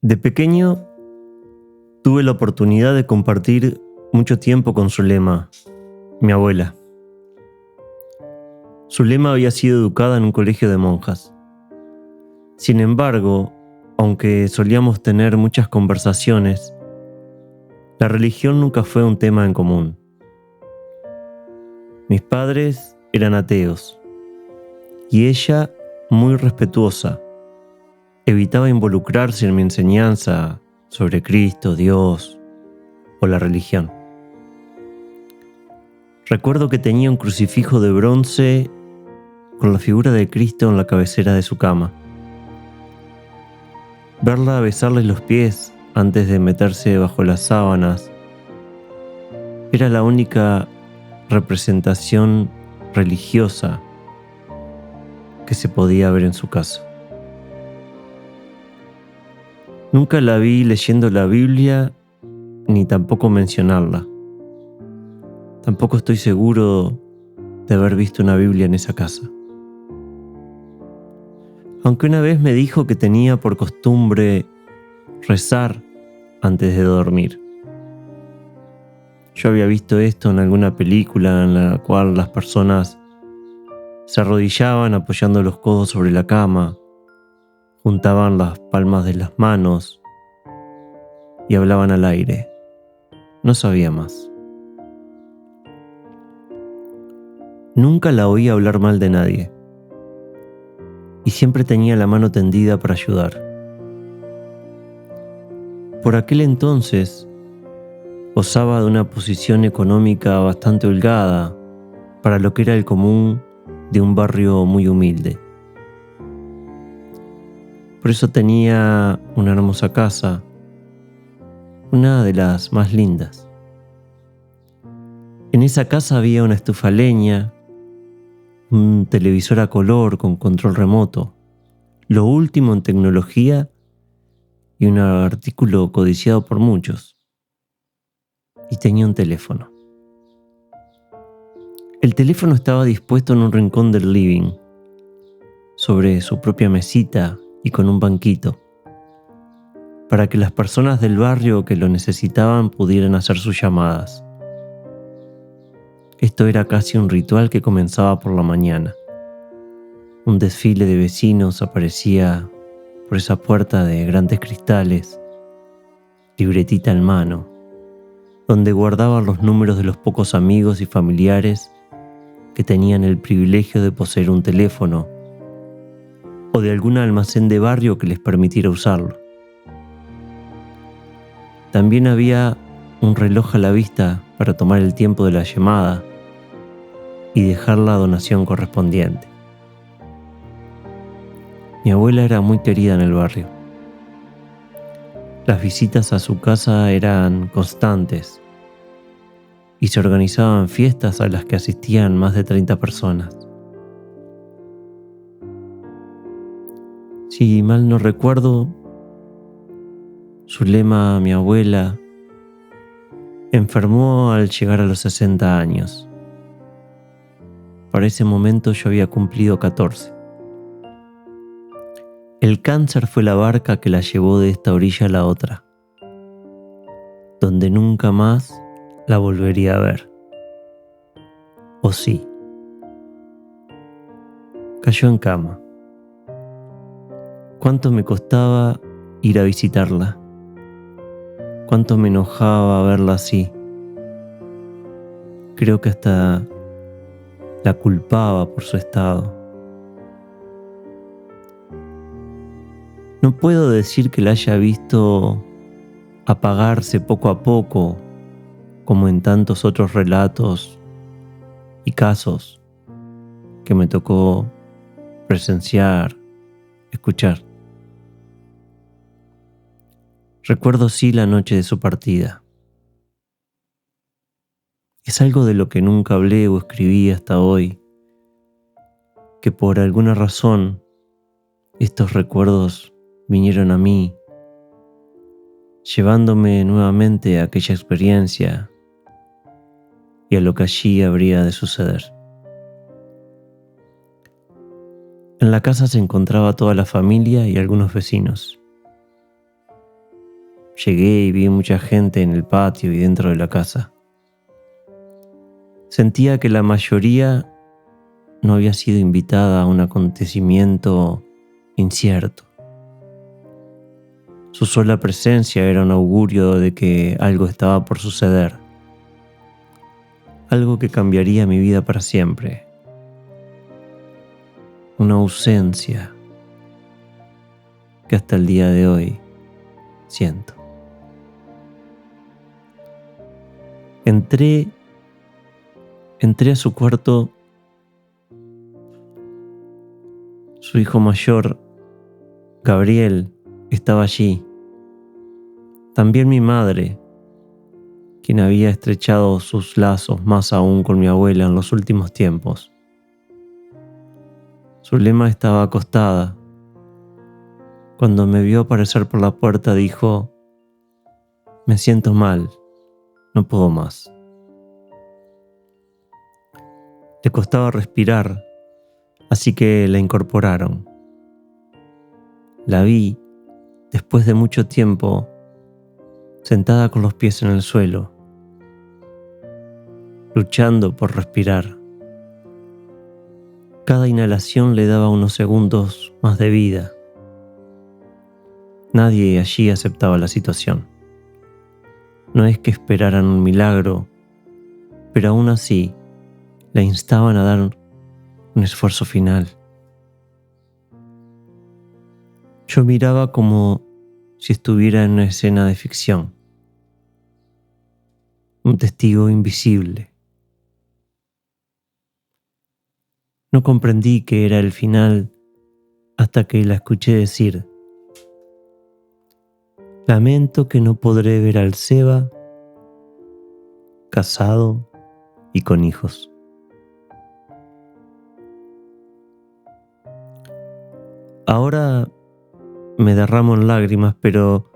De pequeño tuve la oportunidad de compartir mucho tiempo con Zulema, mi abuela. Zulema había sido educada en un colegio de monjas. Sin embargo, aunque solíamos tener muchas conversaciones, la religión nunca fue un tema en común. Mis padres eran ateos y ella, muy respetuosa, evitaba involucrarse en mi enseñanza sobre Cristo, Dios o la religión. Recuerdo que tenía un crucifijo de bronce con la figura de Cristo en la cabecera de su cama. Verla besarle los pies antes de meterse bajo las sábanas era la única representación religiosa que se podía ver en su casa. Nunca la vi leyendo la Biblia ni tampoco mencionarla. Tampoco estoy seguro de haber visto una Biblia en esa casa. Aunque una vez me dijo que tenía por costumbre rezar antes de dormir. Yo había visto esto en alguna película en la cual las personas se arrodillaban apoyando los codos sobre la cama, juntaban las palmas de las manos y hablaban al aire. No sabía más. Nunca la oí hablar mal de nadie y siempre tenía la mano tendida para ayudar. Por aquel entonces gozaba de una posición económica bastante holgada para lo que era el común de un barrio muy humilde. Por eso tenía una hermosa casa, una de las más lindas. En esa casa había una estufa a leña, un televisor a color con control remoto, lo último en tecnología y un artículo codiciado por muchos. Y tenía un teléfono. El teléfono estaba dispuesto en un rincón del living, sobre su propia mesita y con un banquito, para que las personas del barrio que lo necesitaban pudieran hacer sus llamadas. Esto era casi un ritual que comenzaba por la mañana. Un desfile de vecinos aparecía por esa puerta de grandes cristales, libretita en mano, donde guardaban los números de los pocos amigos y familiares que tenían el privilegio de poseer un teléfono o de algún almacén de barrio que les permitiera usarlo. También había un reloj a la vista para tomar el tiempo de la llamada y dejar la donación correspondiente. Mi abuela era muy querida en el barrio. Las visitas a su casa eran constantes y se organizaban fiestas a las que asistían más de 30 personas. Si mal no recuerdo, Zulema, mi abuela, enfermó al llegar a los 60 años. Para ese momento yo había cumplido 14. El cáncer fue la barca que la llevó de esta orilla a la otra, donde nunca más la volvería a ver. ¿O sí? Cayó en cama. ¿Cuánto me costaba ir a visitarla? ¿Cuánto me enojaba verla así? Creo que hasta la culpaba por su estado. No puedo decir que la haya visto apagarse poco a poco, como en tantos otros relatos y casos que me tocó presenciar, escuchar. Recuerdo sí la noche de su partida. Es algo de lo que nunca hablé o escribí hasta hoy, que por alguna razón estos recuerdos vinieron a mí, llevándome nuevamente a aquella experiencia y a lo que allí habría de suceder. En la casa se encontraba toda la familia y algunos vecinos. llegué y vi mucha gente en el patio y dentro de la casa. Sentía que la mayoría no había sido invitada a un acontecimiento incierto. Su sola presencia era un augurio de que algo estaba por suceder, algo que cambiaría mi vida para siempre. Una ausencia que hasta el día de hoy siento. Entré a su cuarto. Su hijo mayor, Gabriel, estaba allí. También mi madre, quien había estrechado sus lazos más aún con mi abuela en los últimos tiempos. Zulema estaba acostada. Cuando me vio aparecer por la puerta dijo: «Me siento mal, no puedo más». Le costaba respirar, así que la incorporaron. La vi, después de mucho tiempo, sentada con los pies en el suelo, luchando por respirar. Cada inhalación le daba unos segundos más de vida. Nadie allí aceptaba la situación. No es que esperaran un milagro, pero aún así la instaban a dar un esfuerzo final. Yo miraba como si estuviera en una escena de ficción, un testigo invisible. No comprendí que era el final hasta que la escuché decir: «Lamento que no podré ver al Seba casado y con hijos». Ahora me derramo en lágrimas, pero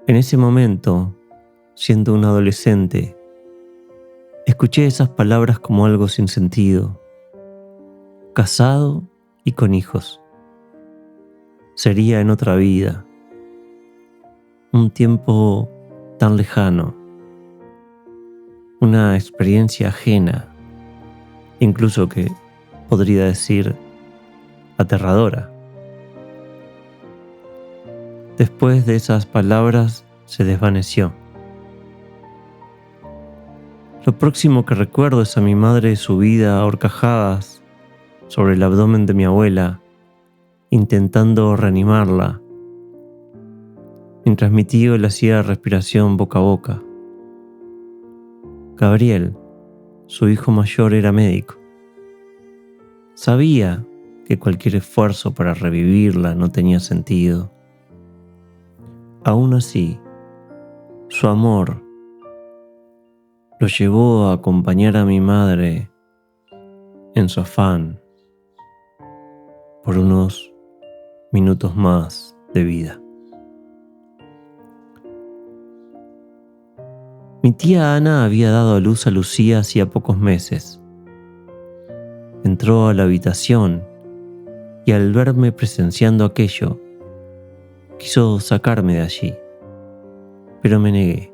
en ese momento, siendo un adolescente, escuché esas palabras como algo sin sentido. Casado y con hijos. Sería en otra vida. Un tiempo tan lejano. Una experiencia ajena. Incluso que podría decir aterradora. Después de esas palabras se desvaneció. Lo próximo que recuerdo es a mi madre subida a horcajadas sobre el abdomen de mi abuela, intentando reanimarla, mientras mi tío le hacía respiración boca a boca. Gabriel, su hijo mayor, era médico. Sabía que cualquier esfuerzo para revivirla no tenía sentido. Aún así, su amor lo llevó a acompañar a mi madre en su afán por unos minutos más de vida. Mi tía Ana había dado a luz a Lucía hacía pocos meses. Entró a la habitación y al verme presenciando aquello, quiso sacarme de allí, pero me negué.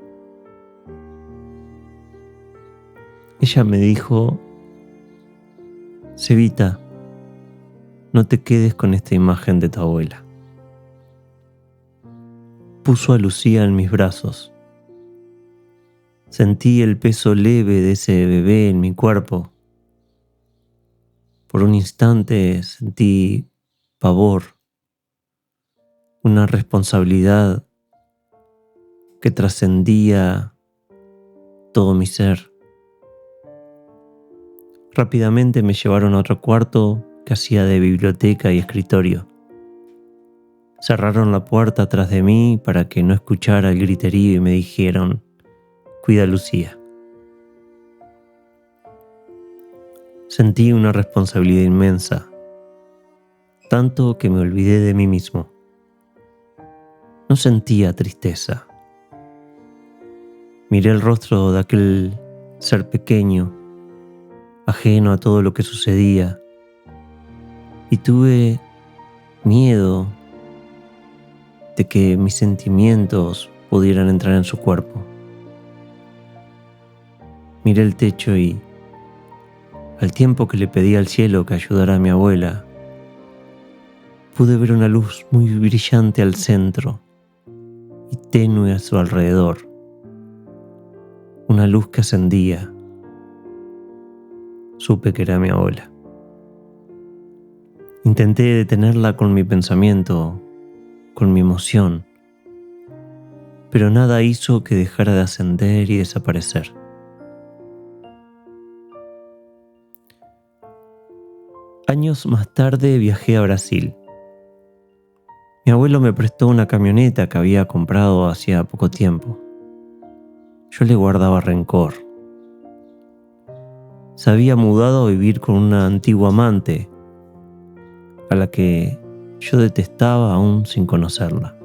Ella me dijo: «Cevita, no te quedes con esta imagen de tu abuela». Puso a Lucía en mis brazos. Sentí el peso leve de ese bebé en mi cuerpo. Por un instante sentí pavor, una responsabilidad que trascendía todo mi ser. Rápidamente me llevaron a otro cuarto que hacía de biblioteca y escritorio. Cerraron la puerta atrás de mí para que no escuchara el griterío y me dijeron: «Cuida a Lucía». Sentí una responsabilidad inmensa, tanto que me olvidé de mí mismo. No sentía tristeza. Miré el rostro de aquel ser pequeño, ajeno a todo lo que sucedía, y tuve miedo de que mis sentimientos pudieran entrar en su cuerpo. Miré el techo y, al tiempo que le pedí al cielo que ayudara a mi abuela, pude ver una luz muy brillante al centro y tenue a su alrededor. Una luz que ascendía. Supe que era mi abuela. Intenté detenerla con mi pensamiento, con mi emoción, pero nada hizo que dejara de ascender y desaparecer. Años más tarde viajé a Brasil. Mi abuelo me prestó una camioneta que había comprado hacía poco tiempo. Yo le guardaba rencor. Se había mudado a vivir con una antigua amante, a la que yo detestaba aún sin conocerla.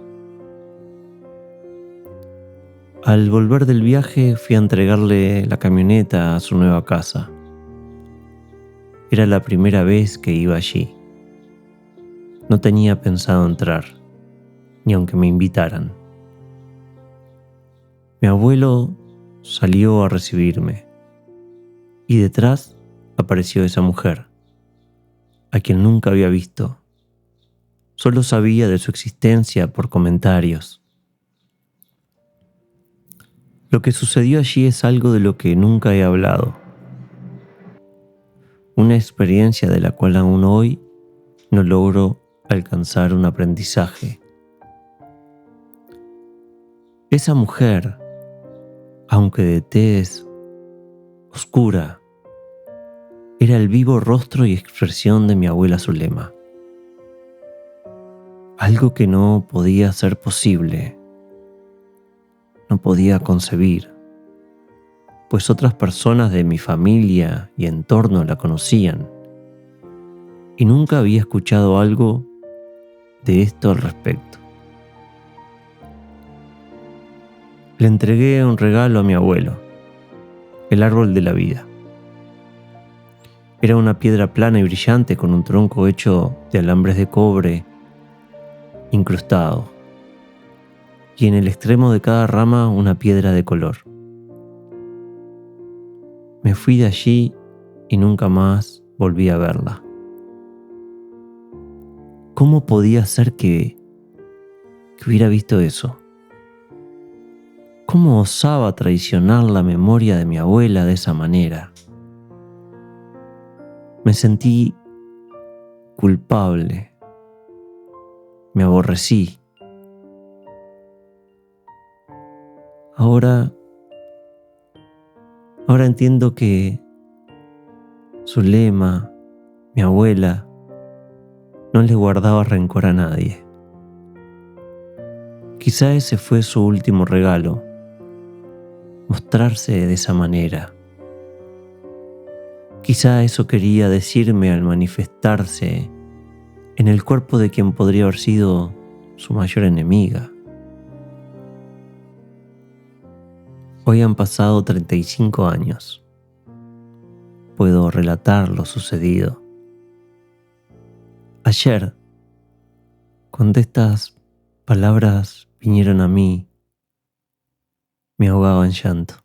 Al volver del viaje fui a entregarle la camioneta a su nueva casa. Era la primera vez que iba allí. No tenía pensado entrar, ni aunque me invitaran. Mi abuelo salió a recibirme, y detrás apareció esa mujer, a quien nunca había visto. Solo sabía de su existencia por comentarios. Lo que sucedió allí es algo de lo que nunca he hablado. Una experiencia de la cual aún hoy no logro alcanzar un aprendizaje. Esa mujer, aunque de tez oscura, era el vivo rostro y expresión de mi abuela Zulema. Algo que no podía ser posible, no podía concebir, pues otras personas de mi familia y entorno la conocían, y nunca había escuchado algo de esto al respecto. Le entregué un regalo a mi abuelo, el árbol de la vida. Era una piedra plana y brillante con un tronco hecho de alambres de cobre incrustado, y en el extremo de cada rama una piedra de color. Me fui de allí y nunca más volví a verla. ¿Cómo podía ser que hubiera visto eso? ¿Cómo osaba traicionar la memoria de mi abuela de esa manera? Me sentí culpable. Me aborrecí. Ahora entiendo que Zulema, mi abuela, no le guardaba rencor a nadie. Quizá ese fue su último regalo, mostrarse de esa manera. Quizá eso quería decirme al manifestarse en el cuerpo de quien podría haber sido su mayor enemiga. Hoy han pasado 35 años. Puedo relatar lo sucedido. Ayer, cuando estas palabras vinieron a mí, me ahogaba en llanto.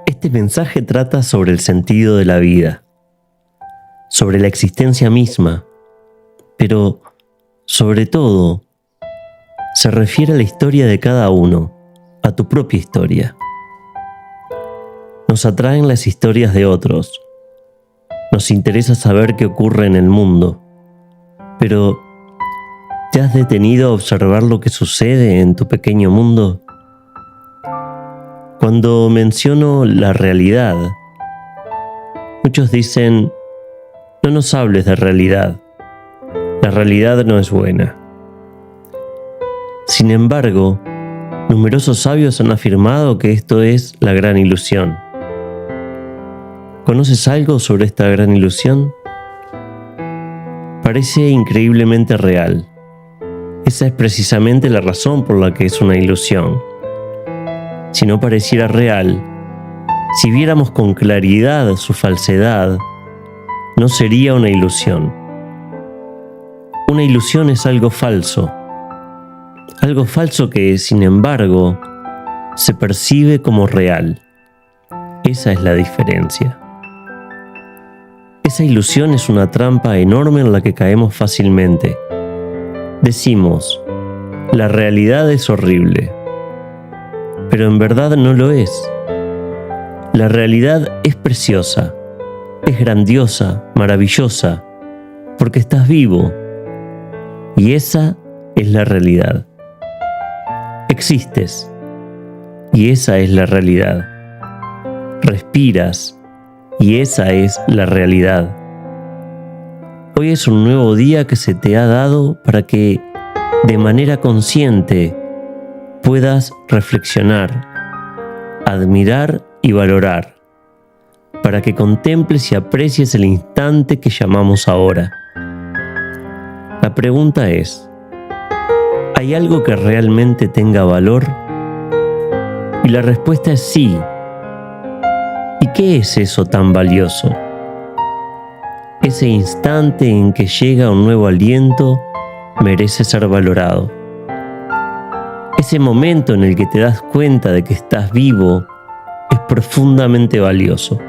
Este mensaje trata sobre el sentido de la vida, sobre la existencia misma, pero sobre todo se refiere a la historia de cada uno, a tu propia historia. Nos atraen las historias de otros, nos interesa saber qué ocurre en el mundo, pero ¿te has detenido a observar lo que sucede en tu pequeño mundo? Cuando menciono la realidad, muchos dicen No nos hables de realidad. La realidad no es buena. Sin embargo, numerosos sabios han afirmado que esto es la gran ilusión. ¿Conoces algo sobre esta gran ilusión? Parece increíblemente real. Esa es precisamente la razón por la que es una ilusión. Si no pareciera real, si viéramos con claridad su falsedad, no sería una ilusión. Una ilusión es algo falso que, sin embargo, se percibe como real. Esa es la diferencia. Esa ilusión es una trampa enorme en la que caemos fácilmente. Decimos, la realidad es horrible, pero en verdad no lo es. La realidad es preciosa, es grandiosa, maravillosa, porque estás vivo, y esa es la realidad. Existes, y esa es la realidad. Respiras, y esa es la realidad. Hoy es un nuevo día que se te ha dado para que, de manera consciente, puedas reflexionar, admirar y valorar, para que contemples y aprecies el instante que llamamos ahora. La pregunta es, ¿hay algo que realmente tenga valor? Y la respuesta es sí. ¿Y qué es eso tan valioso? Ese instante en que llega un nuevo aliento merece ser valorado. Ese momento en el que te das cuenta de que estás vivo es profundamente valioso.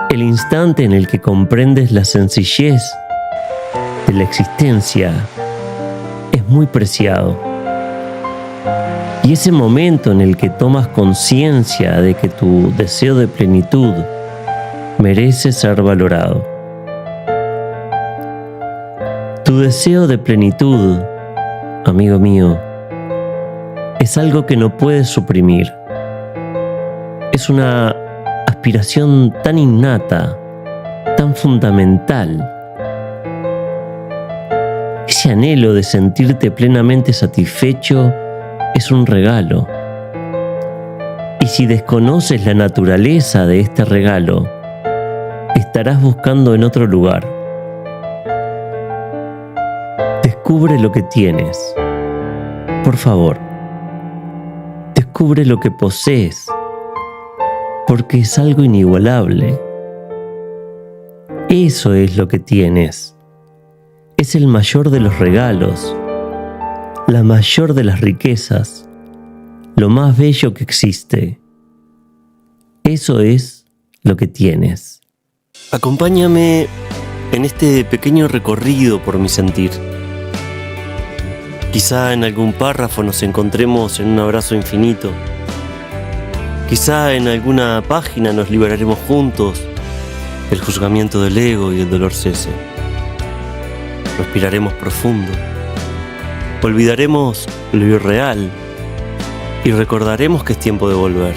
El instante en el que comprendes la sencillez de la existencia es muy preciado. Y ese momento en el que tomas conciencia de que tu deseo de plenitud merece ser valorado. Tu deseo de plenitud, amigo mío, es algo que no puedes suprimir. Es una aspiración tan innata, tan fundamental. Ese anhelo de sentirte plenamente satisfecho es un regalo. Y si desconoces la naturaleza de este regalo, estarás buscando en otro lugar. Descubre lo que tienes. Por favor, descubre lo que posees, porque es algo inigualable. Eso es lo que tienes. Es el mayor de los regalos, la mayor de las riquezas, lo más bello que existe. Eso es lo que tienes. Acompáñame en este pequeño recorrido por mi sentir. Quizá en algún párrafo nos encontremos en un abrazo infinito. Quizá en alguna página nos liberaremos juntos del juzgamiento del ego y el dolor cese. Respiraremos profundo. Olvidaremos lo irreal y recordaremos que es tiempo de volver.